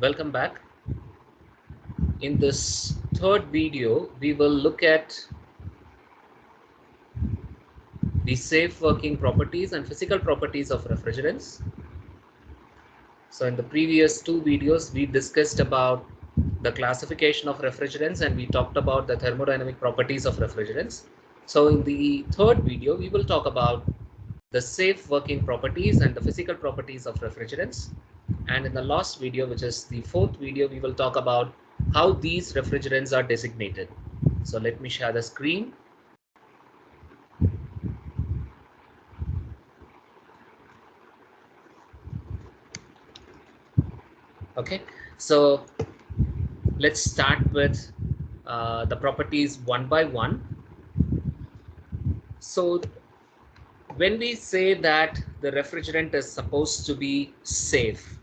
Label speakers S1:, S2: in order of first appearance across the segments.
S1: Welcome back. In this third video, we will look at the safe working properties and physical properties of refrigerants. So in the previous two videos, we discussed about the classification of refrigerants and we talked about the thermodynamic properties of refrigerants. So in the third video, we will talk about the safe working properties and the physical properties of refrigerants. And in the last video, which is the fourth video, we will talk about how these refrigerants are designated. So let me share the screen. Okay, so let's start with the properties one by one. So when we say that the refrigerant is supposed to be safe,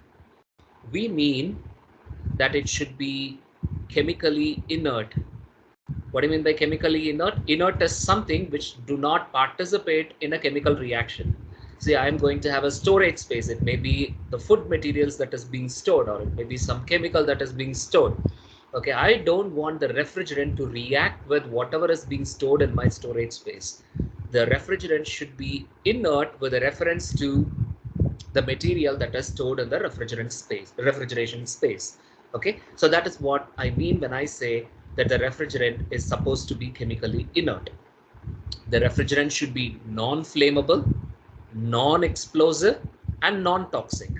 S1: we mean that it should be chemically inert. What do you mean by chemically inert? Inert is something which do not participate in a chemical reaction. See, I am going to have a storage space. It may be the food materials that is being stored, or it may be some chemical that is being stored. Okay, I don't want the refrigerant to react with whatever is being stored in my storage space. The refrigerant should be inert with a reference to the material that is stored in the refrigeration space. Okay, so that is what I mean when I say that the refrigerant is supposed to be chemically inert. The refrigerant should be non-flammable, non-explosive, and non-toxic,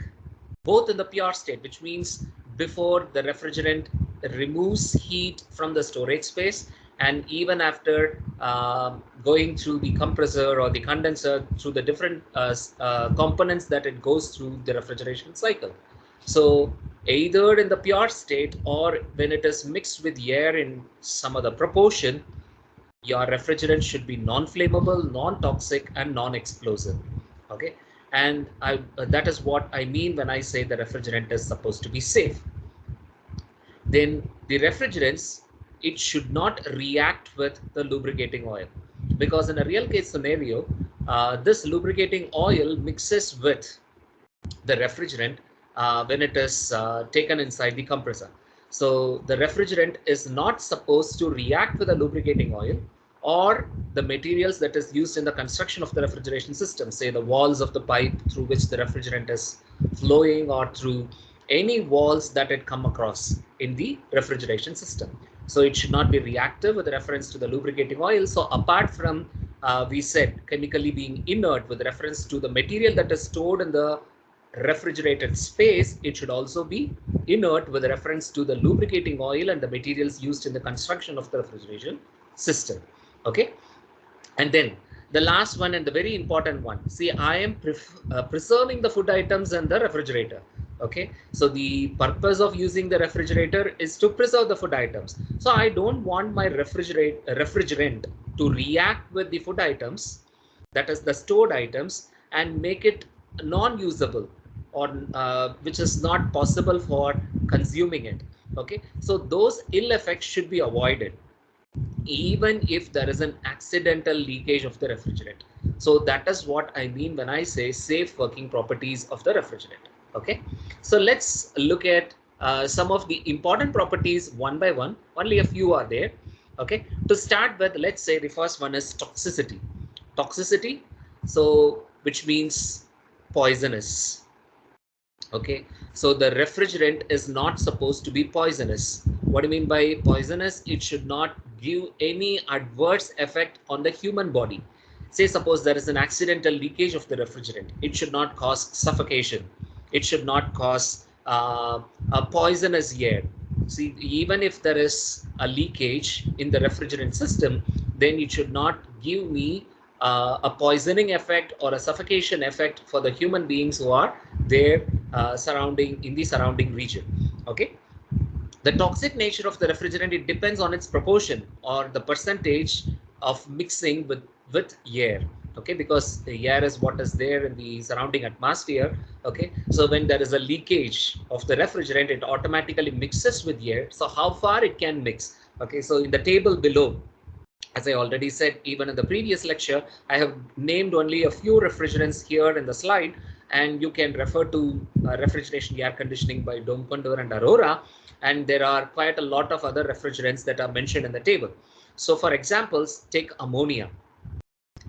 S1: both in the pure state, which means before the refrigerant removes heat from the storage space, and even after going through the compressor or the condenser through the different components that it goes through the refrigeration cycle. So either in the pure state or when it is mixed with air in some other proportion, your refrigerant should be non-flammable, non-toxic, and non-explosive. Okay, and that is what I mean when I say the refrigerant is supposed to be safe. Then the refrigerants, it should not react with the lubricating oil, because in a real case scenario, this lubricating oil mixes with the refrigerant when it is taken inside the compressor. So the refrigerant is not supposed to react with the lubricating oil or the materials that is used in the construction of the refrigeration system, say the walls of the pipe through which the refrigerant is flowing, or through any walls that it come across in the refrigeration system. So it should not be reactive with reference to the lubricating oil. So apart from we said chemically being inert with reference to the material that is stored in the refrigerated space, it should also be inert with reference to the lubricating oil and the materials used in the construction of the refrigeration system. Okay, and then the last one and the very important one, see, I am preserving the food items in the refrigerator. Okay, so the purpose of using the refrigerator is to preserve the food items. So I don't want my refrigerant to react with the food items, that is the stored items, and make it non-usable, or which is not possible for consuming it. Okay, so those ill effects should be avoided even if there is an accidental leakage of the refrigerant. So that is what I mean when I say safe working properties of the refrigerant. Okay, so let's look at some of the important properties one by one. Only a few are there. Okay, to start with, let's say the first one is toxicity. Toxicity, so which means poisonous. Okay, so the refrigerant is not supposed to be poisonous. What do you mean by poisonous? It should not give any adverse effect on the human body. Say suppose there is an accidental leakage of the refrigerant, it should not cause suffocation, it should not cause a poisonous air. See, even if there is a leakage in the refrigerant system, then it should not give me a poisoning effect or a suffocation effect for the human beings who are there in the surrounding region. Okay, the toxic nature of the refrigerant, it depends on its proportion or the percentage of mixing with air. Okay, because the air is what is there in the surrounding atmosphere. Okay, so when there is a leakage of the refrigerant, it automatically mixes with air. So how far it can mix? Okay, so in the table below, as I already said, even in the previous lecture, I have named only a few refrigerants here in the slide. and you can refer to refrigeration air conditioning by Domkondur and Aurora, and there are quite a lot of other refrigerants that are mentioned in the table. So for examples, take ammonia.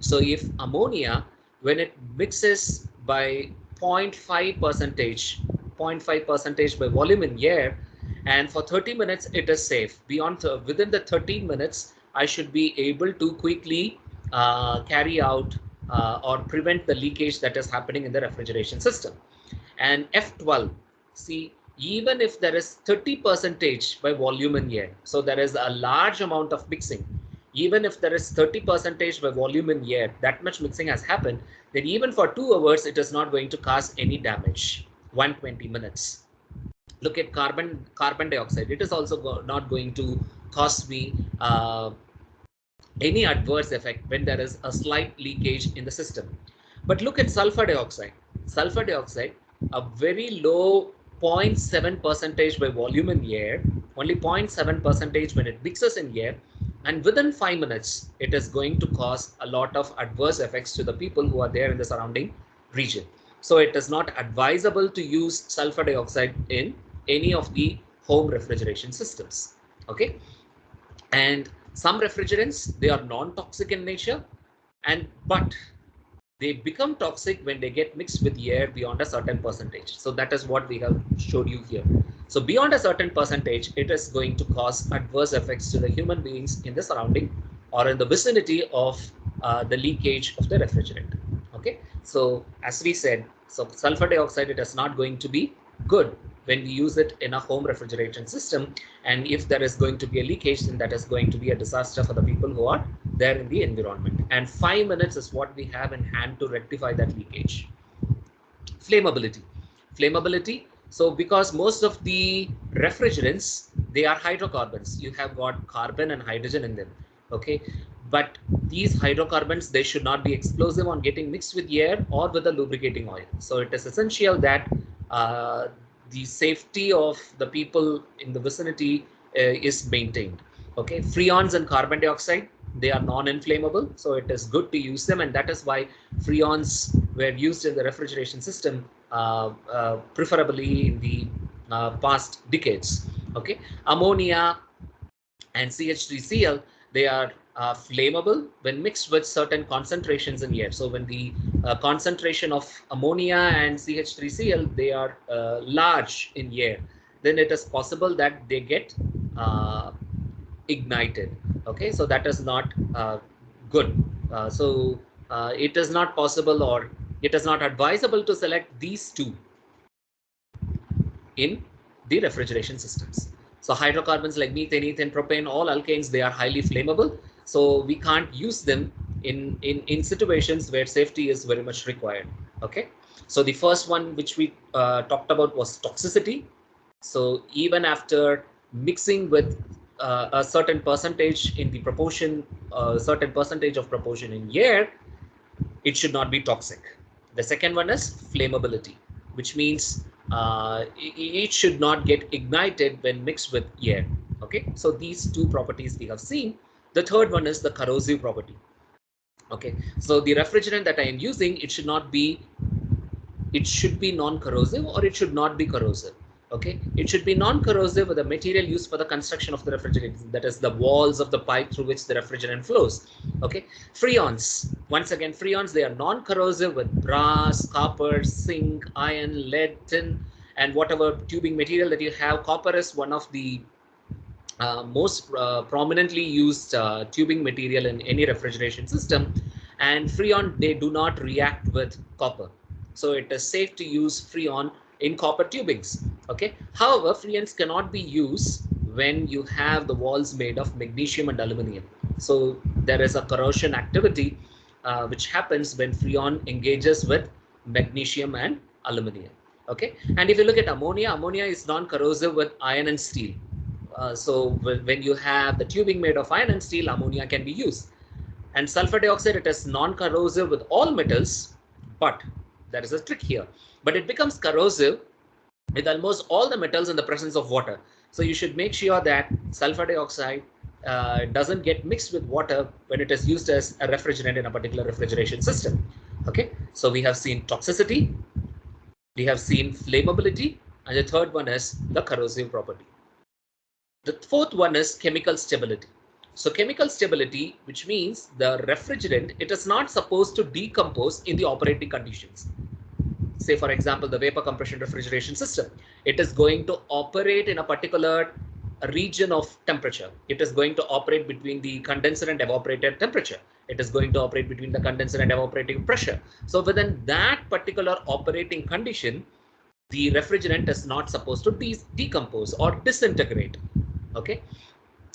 S1: So if ammonia, when it mixes by 0.5 percentage, 0.5 percentage by volume in air, and for 30 minutes it is safe. Within the 13 minutes, I should be able to quickly carry out or prevent the leakage that is happening in the refrigeration system. And F12, see, even if there is 30 percentage by volume in air, so there is a large amount of mixing. Even if there is 30 percentage by volume in air, that much mixing has happened, then even for 2 hours, it is not going to cause any damage. 120 minutes. Look at carbon dioxide. It is also not going to cause me any adverse effect when there is a slight leakage in the system. But look at sulfur dioxide. Sulfur dioxide, a very low 0.7 percentage by volume in air, only 0.7 percentage when it mixes in air, and within 5 minutes, it is going to cause a lot of adverse effects to the people who are there in the surrounding region. So it is not advisable to use sulfur dioxide in any of the home refrigeration systems. Okay. And some refrigerants, they are non-toxic in nature, but they become toxic when they get mixed with air beyond a certain percentage. So that is what we have showed you here. So beyond a certain percentage, it is going to cause adverse effects to the human beings in the surrounding or in the vicinity of the leakage of the refrigerant. Okay. So as we said, so sulfur dioxide, it is not going to be good when we use it in a home refrigeration system. And if there is going to be a leakage, then that is going to be a disaster for the people who are there in the environment. And 5 minutes is what we have in hand to rectify that leakage. Flammability. Flammability. So because most of the refrigerants, they are hydrocarbons. You have got carbon and hydrogen in them. Okay. But these hydrocarbons, they should not be explosive on getting mixed with air or with a lubricating oil. So it is essential that the safety of the people in the vicinity is maintained. Okay. Freons and carbon dioxide, they are non-inflammable, so it is good to use them, and that is why freons were used in the refrigeration system preferably in the past decades. Okay. Ammonia and CH3Cl, they are flammable when mixed with certain concentrations in air. So when the concentration of ammonia and CH3Cl, they are large in air, then it is possible that they get ignited. Okay, so that is not good. It is not possible, or it is not advisable to select these two in the refrigeration systems. So hydrocarbons like methane, ethane, propane, all alkanes, they are highly flammable. So we can't use them in situations where safety is very much required. Okay. So the first one which we talked about was toxicity. So even after mixing with a certain percentage in the proportion, certain percentage of proportion in air, it should not be toxic. The second one is flammability, which means it should not get ignited when mixed with air. Okay, so these two properties we have seen. The third one is the corrosive property. Okay, so the refrigerant that I am using, it should be non-corrosive, or it should not be corrosive. Okay, it should be non-corrosive with the material used for the construction of the refrigerant, that is the walls of the pipe through which the refrigerant flows. Okay, freons, once again, freons, they are non-corrosive with brass, copper, zinc, iron, lead, tin, and whatever tubing material that you have. Copper is one of the most prominently used tubing material in any refrigeration system, and freon, they do not react with copper, so it is safe to use freon in copper tubings. Okay, however, freons cannot be used when you have the walls made of magnesium and aluminum. So there is a corrosion activity which happens when freon engages with magnesium and aluminum. Okay, and if you look at ammonia, ammonia is non-corrosive with iron and steel. So when you have the tubing made of iron and steel, ammonia can be used. And sulfur dioxide, it is non-corrosive with all metals, but there is a trick here. But it becomes corrosive with almost all the metals in the presence of water. So you should make sure that sulfur dioxide doesn't get mixed with water when it is used as a refrigerant in a particular refrigeration system. Okay, so we have seen toxicity, We have seen flammability, and the third one is the corrosive property. The fourth one is chemical stability. So chemical stability, which means the refrigerant, it is not supposed to decompose in the operating conditions. Say, for example, the vapor compression refrigeration system, it is going to operate in a particular region of temperature. It is going to operate between the condenser and evaporator temperature. It is going to operate between the condenser and evaporating pressure. So within that particular operating condition, the refrigerant is not supposed to decompose or disintegrate. Okay,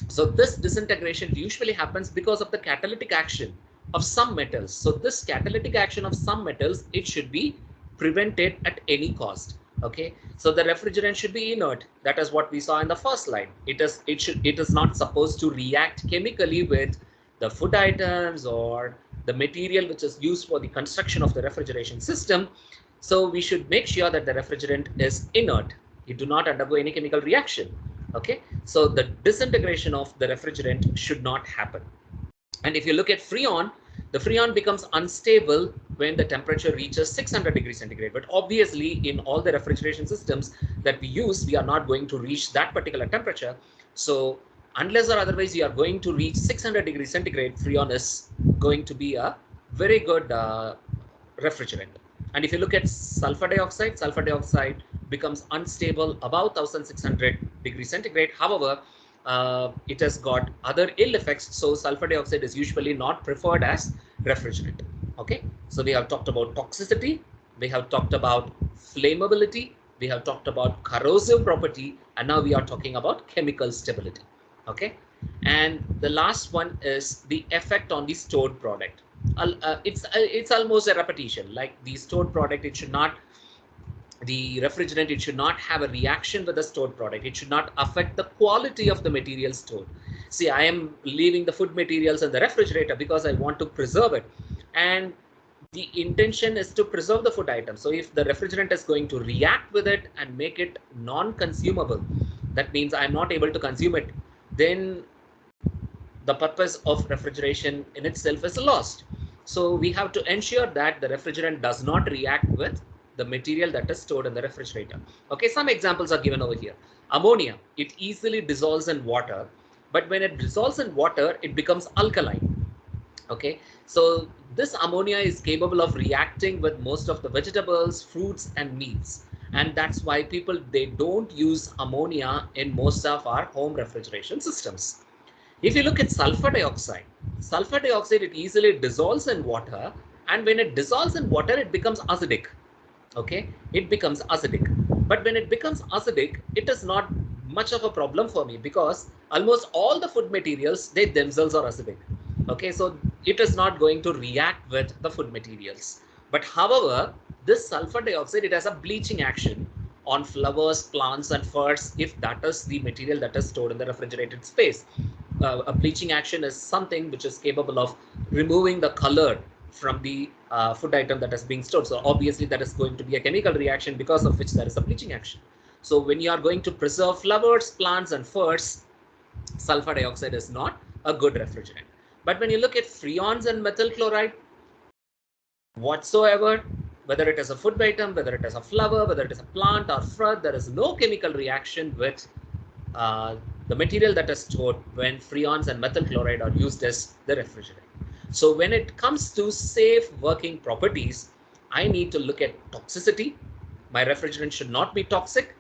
S1: so this disintegration usually happens because of the catalytic action of some metals. So this catalytic action of some metals, it should be prevented at any cost. Okay, so the refrigerant should be inert. That is what we saw in the first slide. It is not supposed to react chemically with the food items or the material which is used for the construction of the refrigeration system. So we should make sure that the refrigerant is inert. It do not undergo any chemical reaction. Okay, so the disintegration of the refrigerant should not happen. And if you look at Freon, the Freon becomes unstable when the temperature reaches 600 degrees centigrade. But obviously, in all the refrigeration systems that we use, we are not going to reach that particular temperature. So unless or otherwise you are going to reach 600 degrees centigrade, Freon is going to be a very good refrigerant. And if you look at sulfur dioxide becomes unstable above 1600 degrees centigrade. However, it has got other ill effects. So sulfur dioxide is usually not preferred as refrigerant. Okay, so we have talked about toxicity, we have talked about flammability, we have talked about corrosive property, and now we are talking about chemical stability. Okay, and the last one is the effect on the stored product. It's almost a repetition. Like the stored product, the refrigerant, it should not have a reaction with the stored product. It should not affect the quality of the material stored. See, I am leaving the food materials in the refrigerator because I want to preserve it, and the intention is to preserve the food item. So if the refrigerant is going to react with it and make it non-consumable, that means I'm not able to consume it, then the purpose of refrigeration in itself is lost. So we have to ensure that the refrigerant does not react with the material that is stored in the refrigerator. Okay, some examples are given over here. Ammonia, it easily dissolves in water, but when it dissolves in water, it becomes alkaline. Okay, so this ammonia is capable of reacting with most of the vegetables, fruits, and meats. And that's why people, they don't use ammonia in most of our home refrigeration systems. If you look at sulfur dioxide, it easily dissolves in water, and when it dissolves in water, it becomes acidic. Okay, it becomes acidic. But when it becomes acidic, it is not much of a problem for me because almost all the food materials, they themselves are acidic. Okay, so it is not going to react with the food materials. But however, this sulfur dioxide, it has a bleaching action on flowers, plants, and furs if that is the material that is stored in the refrigerated space. A bleaching action is something which is capable of removing the color from the food item that is being stored. So obviously that is going to be a chemical reaction because of which there is a bleaching action. So when you are going to preserve flowers, plants, and furs, sulfur dioxide is not a good refrigerant. But when you look at freons and methyl chloride, whatsoever, whether it is a food item, whether it is a flower, whether it is a plant or fruit, there is no chemical reaction with the material that is stored when freons and methyl chloride are used as the refrigerant. So when it comes to safe working properties, I need to look at toxicity. My refrigerant should not be toxic.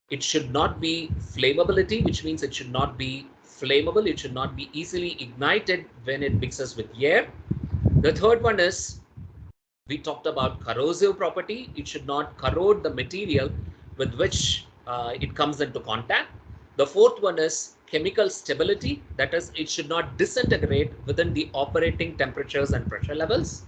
S1: It should not be flammability, which means it should not be flammable. It should not be easily ignited when it mixes with air. The third one is, we talked about corrosive property. It should not corrode the material with which it comes into contact. The fourth one is chemical stability. That is, it should not disintegrate within the operating temperatures and pressure levels.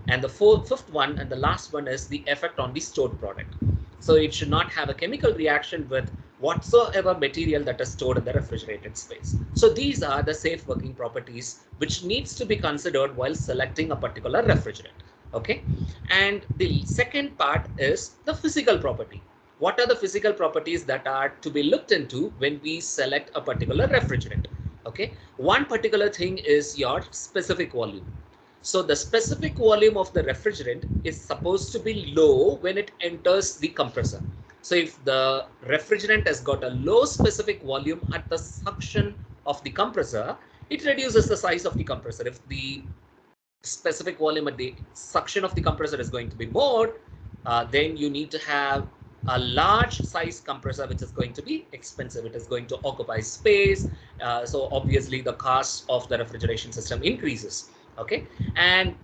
S1: And the fifth one and the last one is the effect on the stored product. So it should not have a chemical reaction with whatsoever material that is stored in the refrigerated space. So these are the safe working properties which needs to be considered while selecting a particular refrigerant. Okay, and the second part is the physical property. What are the physical properties that are to be looked into when we select a particular refrigerant? Okay, one particular thing is your specific volume. So the specific volume of the refrigerant is supposed to be low when it enters the compressor. So if the refrigerant has got a low specific volume at the suction of the compressor, it reduces the size of the compressor. If the specific volume at the suction of the compressor is going to be more, then you need to have a large size compressor, which is going to be expensive. It is going to occupy space. So obviously the cost of the refrigeration system increases. Okay. And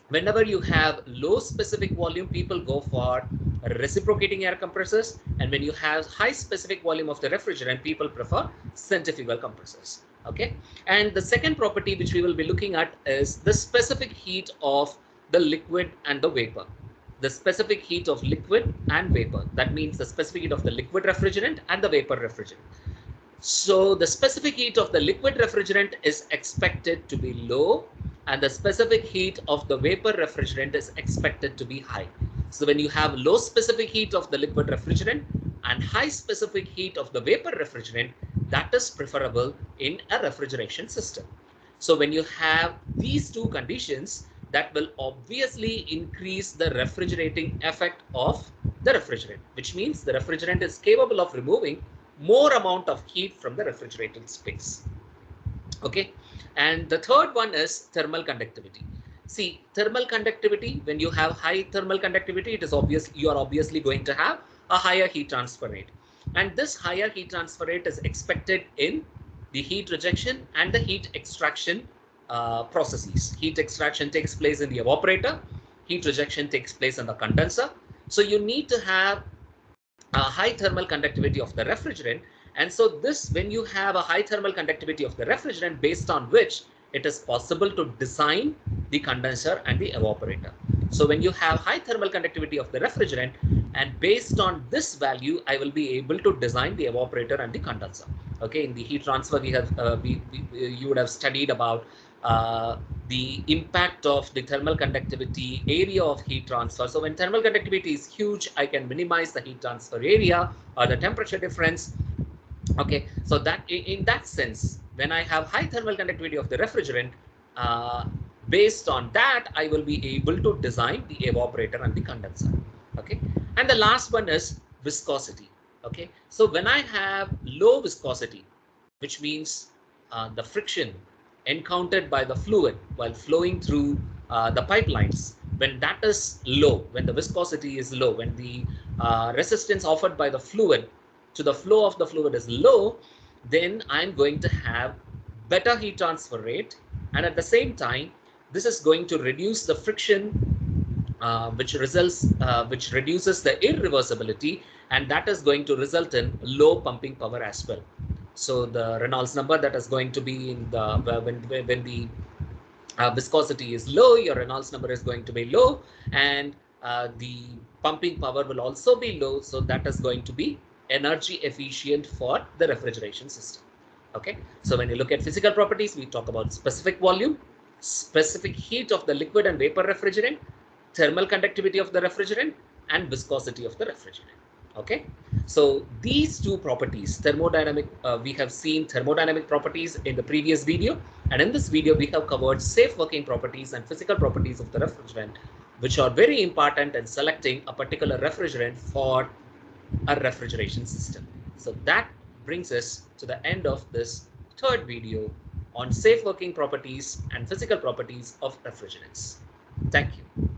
S1: whenever you have low specific volume, people go for reciprocating air compressors. And when you have high specific volume of the refrigerant, people prefer centrifugal compressors. Okay. And the second property which we will be looking at is the specific heat of the liquid and the vapor. The specific heat of liquid and vapor. That means the specific heat of the liquid refrigerant and the vapor refrigerant. So the specific heat of the liquid refrigerant is expected to be low, and the specific heat of the vapor refrigerant is expected to be high. So when you have low specific heat of the liquid refrigerant and high specific heat of the vapor refrigerant, that is preferable in a refrigeration system. So when you have these two conditions, that will obviously increase the refrigerating effect of the refrigerant, which means the refrigerant is capable of removing more amount of heat from the refrigerated space. Okay. And the third one is thermal conductivity. See, thermal conductivity, when you have high thermal conductivity, it is obvious you are obviously going to have a higher heat transfer rate. And this higher heat transfer rate is expected in the heat rejection and the heat extraction processes. Heat extraction takes place in the evaporator. Heat rejection takes place in the condenser. So you need to have a high thermal conductivity of the refrigerant. And so this, when you have a high thermal conductivity of the refrigerant, based on which it is possible to design the condenser and the evaporator. So when you have high thermal conductivity of the refrigerant, and based on this value, I will be able to design the evaporator and the condenser. Okay, in the heat transfer, we have you would have studied about the impact of the thermal conductivity area of heat transfer. So when thermal conductivity is huge, I can minimize the heat transfer area or the temperature difference. Okay, so that in that sense, when I have high thermal conductivity of the refrigerant, based on that, I will be able to design the evaporator and the condenser. Okay, and the last one is viscosity. Okay, so when I have low viscosity, which means the friction encountered by the fluid while flowing through the pipelines, when that is low, when the viscosity is low, when the resistance offered by the fluid to the flow of the fluid is low, then I'm going to have better heat transfer rate, and at the same time, this is going to reduce the friction, which reduces the irreversibility, and that is going to result in low pumping power as well. So the Reynolds number that is going to be in the when the viscosity is low, your Reynolds number is going to be low, and the pumping power will also be low. So that is going to be energy efficient for the refrigeration system. Okay, so when you look at physical properties, we talk about specific volume, specific heat of the liquid and vapor refrigerant, thermal conductivity of the refrigerant, and viscosity of the refrigerant. Okay, so these two properties, thermodynamic, we have seen thermodynamic properties in the previous video, and in this video we have covered safe working properties and physical properties of the refrigerant, which are very important in selecting a particular refrigerant for a refrigeration system. So that brings us to the end of this third video on safe working properties and physical properties of refrigerants. Thank you.